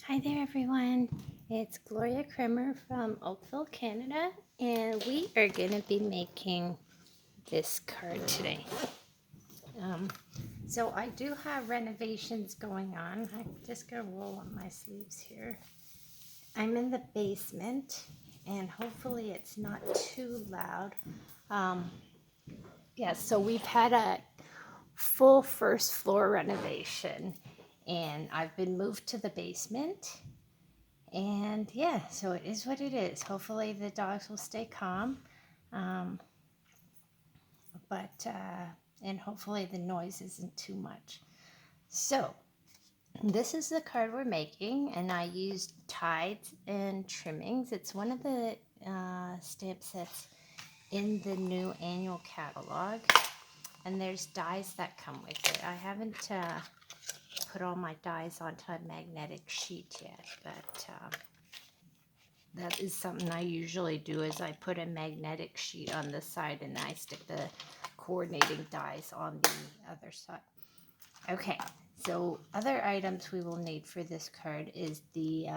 Hi there everyone, it's Gloria Kremer from Oakville, Canada, and we are going to be making this card today. So I do have renovations going on. I'm just going to roll up my sleeves here. I'm in the basement and hopefully it's not too loud. So we've had a full first floor renovation and I've been moved to the basement. And yeah, so it is what it is. Hopefully the dogs will stay calm. Um, and hopefully the noise isn't too much. So this is the card we're making, and I used Tides and Trimmings. It's one of the stamp sets in the new annual catalog. And there's dies that come with it. I haven't put all my dies onto a magnetic sheet yet, but that is something I usually do, is I put a magnetic sheet on the side and I stick the coordinating dies on the other side. Okay, so other items we will need for this card is the,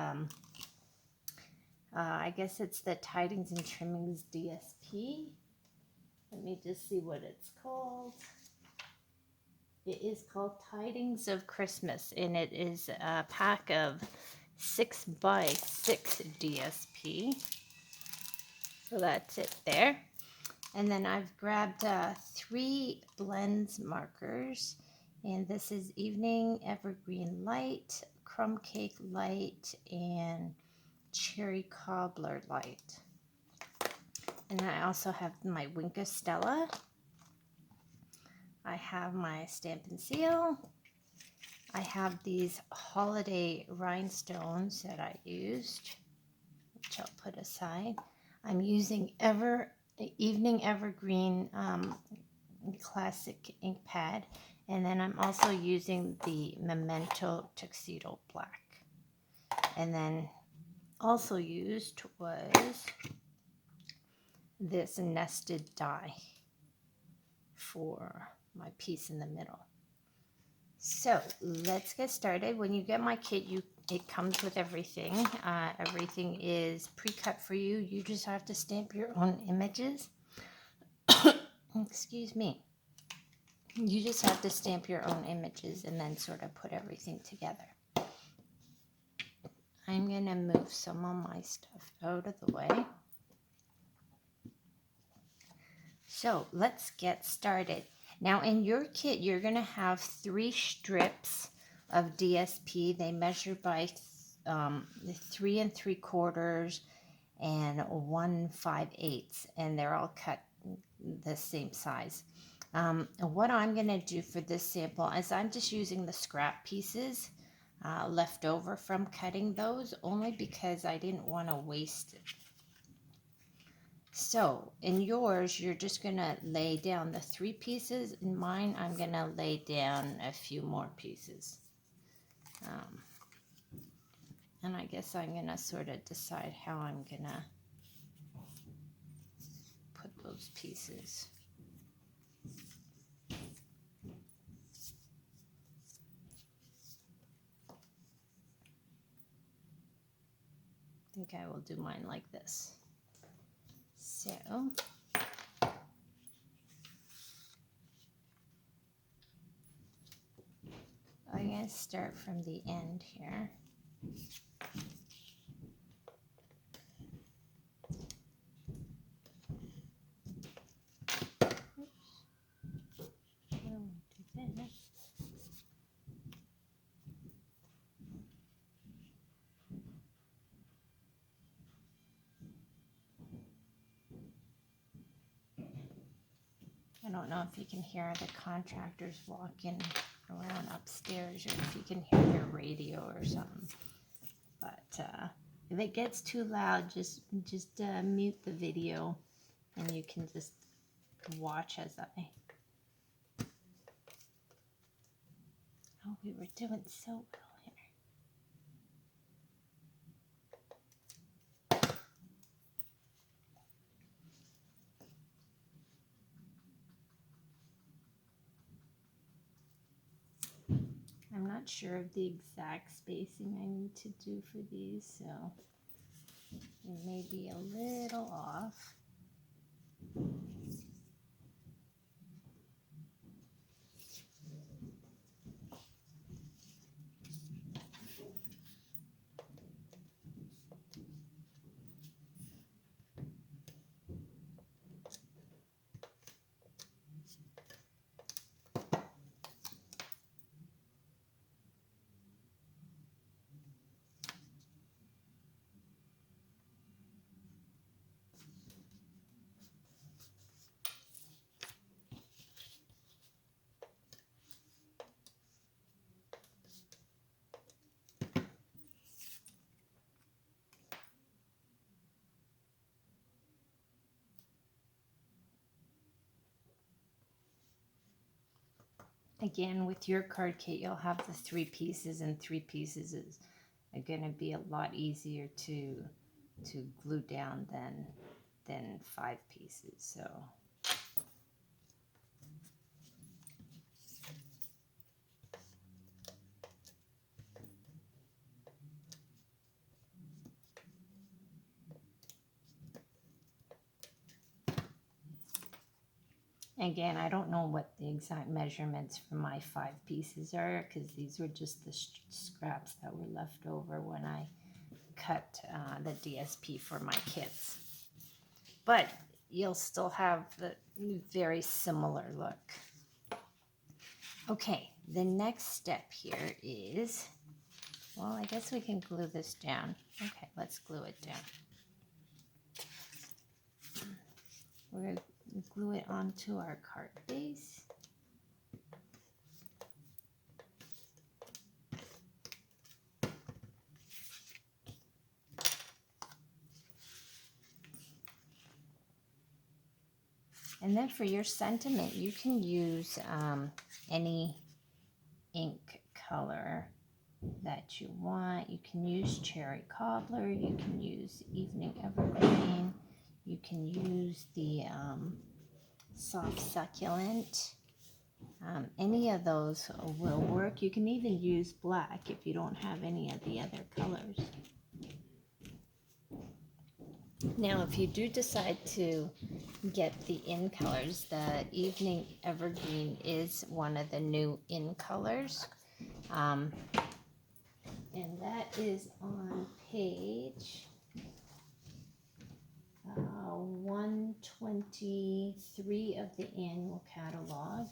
I guess it's the Tidings and Trimmings DSP. Let me just see what it's called. It is called Tidings of Christmas, and it is a pack of 6x6 DSP. So that's it there. And then I've grabbed 3 blends markers. And this is Evening Evergreen Light, Crumb Cake Light, and Cherry Cobbler Light. And I also have my Winka Stella. I have my Stampin' Seal. I have these holiday rhinestones that I used, which I'll put aside. I'm using Evening Evergreen Classic ink pad, and then I'm also using the Memento Tuxedo Black. And then also used was this nested die for my piece in the middle. So let's get started. When you get my kit, it comes with everything. Everything is pre-cut for you. You just have to stamp your own images. Excuse me. You just have to stamp your own images and then sort of put everything together. I'm going to move some of my stuff out of the way. So let's get started. Now in your kit, you're going to have 3 strips of DSP. They measure by 3 3/4 and 1 5/8, and they're all cut the same size. What I'm going to do for this sample is I'm just using the scrap pieces left over from cutting those, only because I didn't want to waste it. So in yours, you're just going to lay down the 3 pieces. In mine, I'm going to lay down a few more pieces. And I guess I'm going to sort of decide how I'm going to put those pieces. I think I will do mine like this. So I'm going to start from the end here. I don't know if you can hear the contractors walking around upstairs, or if you can hear their radio or something. But if it gets too loud, just mute the video, and you can just watch as I. Oh, we were doing so well here. I'm not sure of the exact spacing I need to do for these, so it may be a little off. Again, with your card kit, you'll have the 3 pieces, and 3 pieces is going to be a lot easier to glue down than 5 pieces. So again, I don't know what the exact measurements for my 5 pieces are, because these were just the scraps that were left over when I cut the DSP for my kits. But you'll still have the very similar look. Okay, the next step here is, well, I guess we can glue this down. Okay, let's glue it down. We're going to glue it onto our card base. And then for your sentiment, you can use any ink color that you want. You can use cherry cobbler, you can use evening evergreen, you can use the soft succulent. Any of those will work. You can even use black if you don't have any of the other colors. Now, if you do decide to get the in colors, the evening evergreen is one of the new in colors. And that is on page 123 of the annual catalog.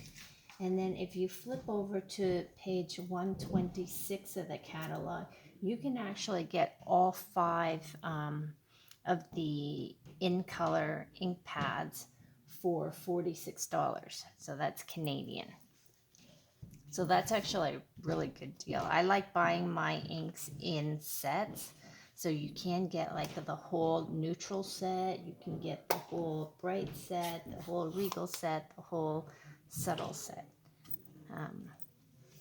And then if you flip over to page 126 of the catalog, you can actually get all 5 of the in color ink pads for $46. So that's Canadian. So that's actually a really good deal. I like buying my inks in sets. So you can get like the whole neutral set, you can get the whole bright set, the whole regal set, the whole subtle set.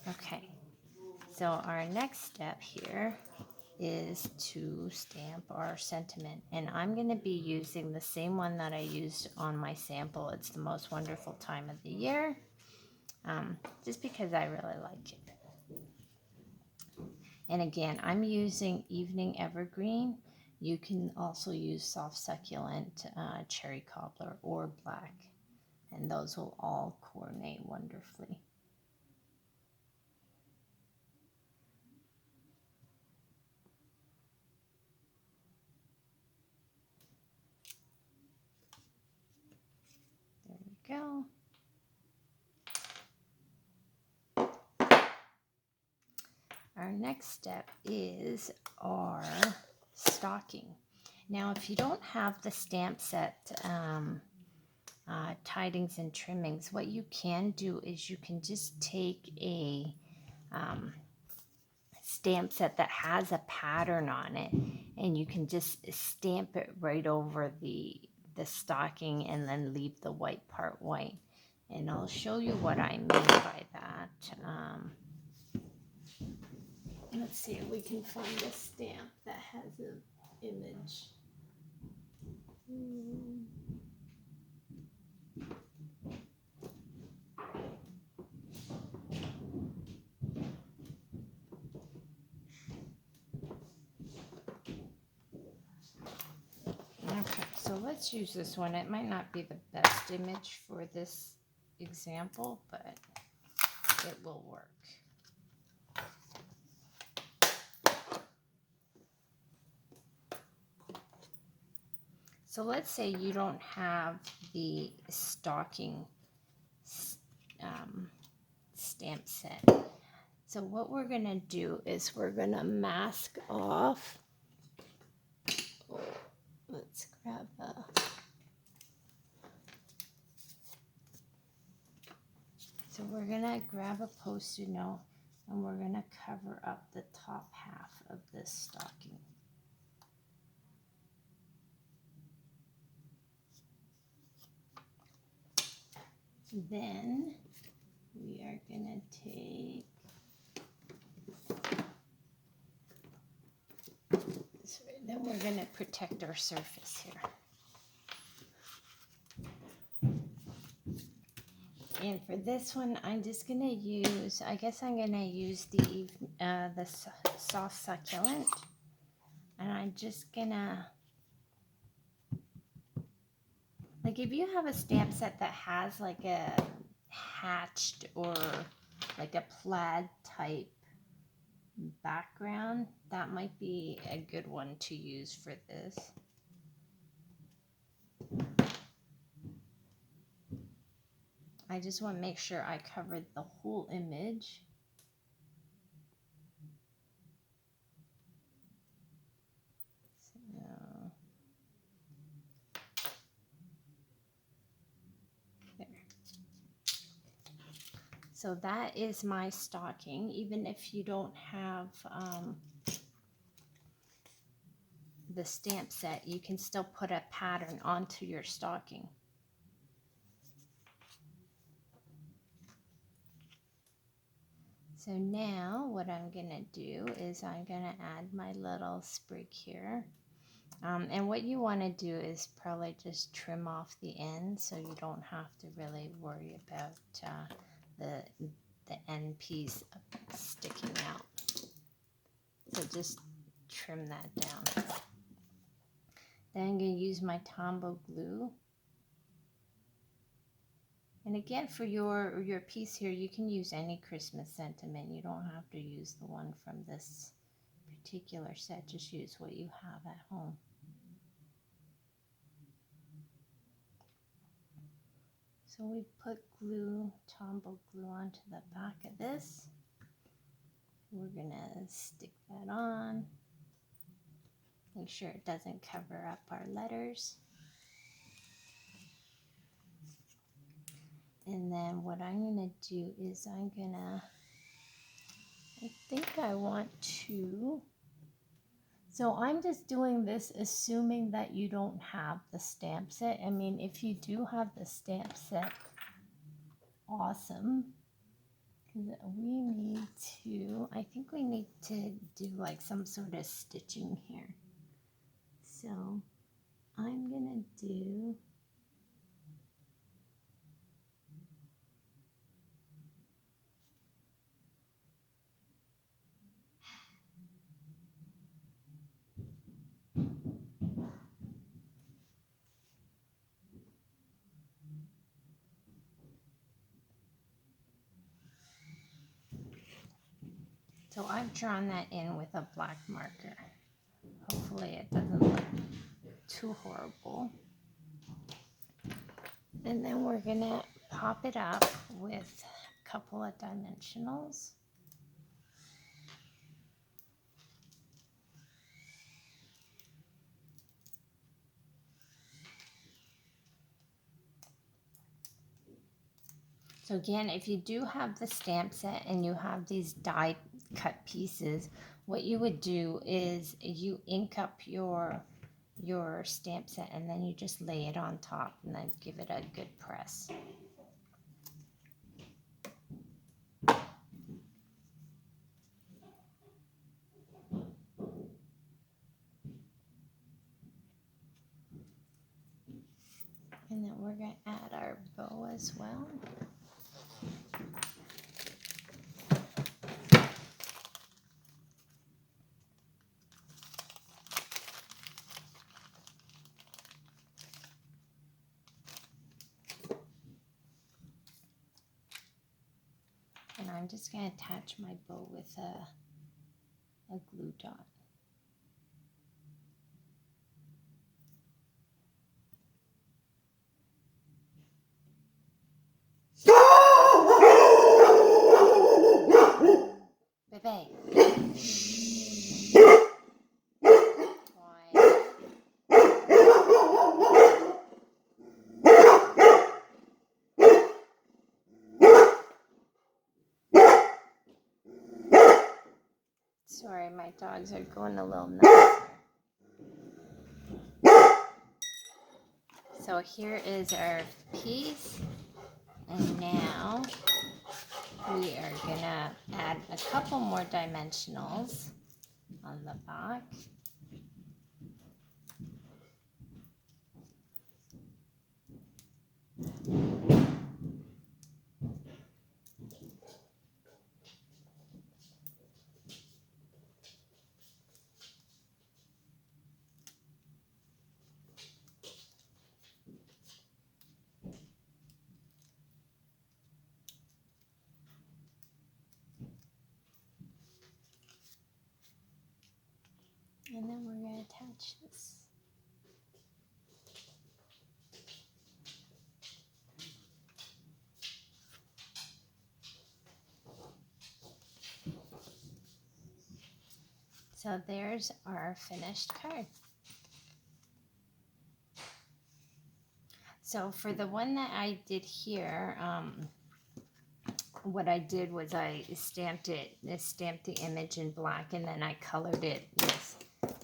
Okay, so our next step here is to stamp our sentiment. And I'm going to be using the same one that I used on my sample. It's the most wonderful time of the year, just because I really like it. And again, I'm using evening evergreen. You can also use soft succulent, cherry cobbler, or black. And those will all coordinate wonderfully. There we go. Our next step is our stocking. Now, if you don't have the stamp set, Tidings and Trimmings, what you can do is you can just take a stamp set that has a pattern on it, and you can just stamp it right over the stocking and then leave the white part white. And I'll show you what I mean by that. Let's see if we can find a stamp that has an image. let's use this one. It might not be the best image for this example, but it will work. So let's say you don't have the stocking stamp set. So what we're going to do is we're going to mask off. Let's grab a... So we're going to grab a Post-it note and we're going to cover up the top half of this stocking. Then we are going to take this way. Then we're going to protect our surface here. And for this one, I'm just going to use, I guess I'm going to use the soft succulent. And I'm just going to, like if you have a stamp set that has like a hatched or like a plaid type background, that might be a good one to use for this. I just want to make sure I covered the whole image. So, there. So that is my stocking. Even if you don't have the stamp set, you can still put a pattern onto your stocking. So now what I'm going to do is I'm going to add my little sprig here. And what you want to do is probably just trim off the end so you don't have to really worry about the end piece sticking out. So just trim that down. Then I'm going to use my Tombow glue. And again, for your piece here, you can use any Christmas sentiment. You don't have to use the one from this particular set. Just use what you have at home. So we put glue, Tombow glue onto the back of this. We're going to stick that on. Make sure it doesn't cover up our letters. And then what I'm going to do is I think I want to, so I'm just doing this assuming that you don't have the stamp set. I mean, if you do have the stamp set, awesome. Because we need to, I think we need to do like some sort of stitching here. So I'm going to do, so I've drawn that in with a black marker. Hopefully it doesn't look too horrible. And then we're going to pop it up with a couple of dimensionals. So again, if you do have the stamp set and you have these die cut pieces, what you would do is you ink up your stamp set and then you just lay it on top and then give it a good press. And then we're going to add our bow as well. I'm just going to attach my bow with a glue dot. Bebe. Sorry, my dogs are going a little nuts here. So here is our piece, and now we are gonna add a couple more dimensionals on the back. And then we're going to attach this. So there's our finished card. So for the one that I did here, what I did was I stamped the image in black, and then I colored it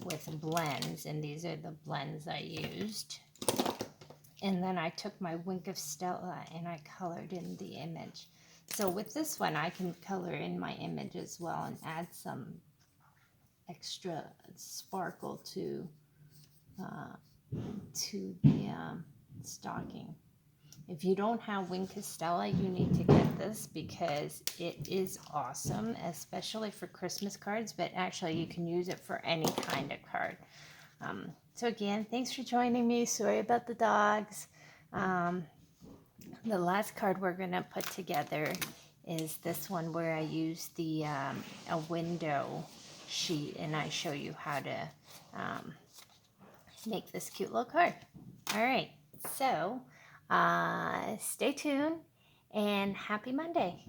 with blends, and these are the blends I used. And then I took my Wink of Stella and I colored in the image. So with this one, I can color in my image as well and add some extra sparkle to the stocking. If you don't have Wink of Stella, you need to get this because it is awesome, especially for Christmas cards, but actually you can use it for any kind of card. So again, thanks for joining me. Sorry about the dogs. The last card we're going to put together is this one where I use the a window sheet, and I show you how to make this cute little card. All right, so stay tuned and happy Monday.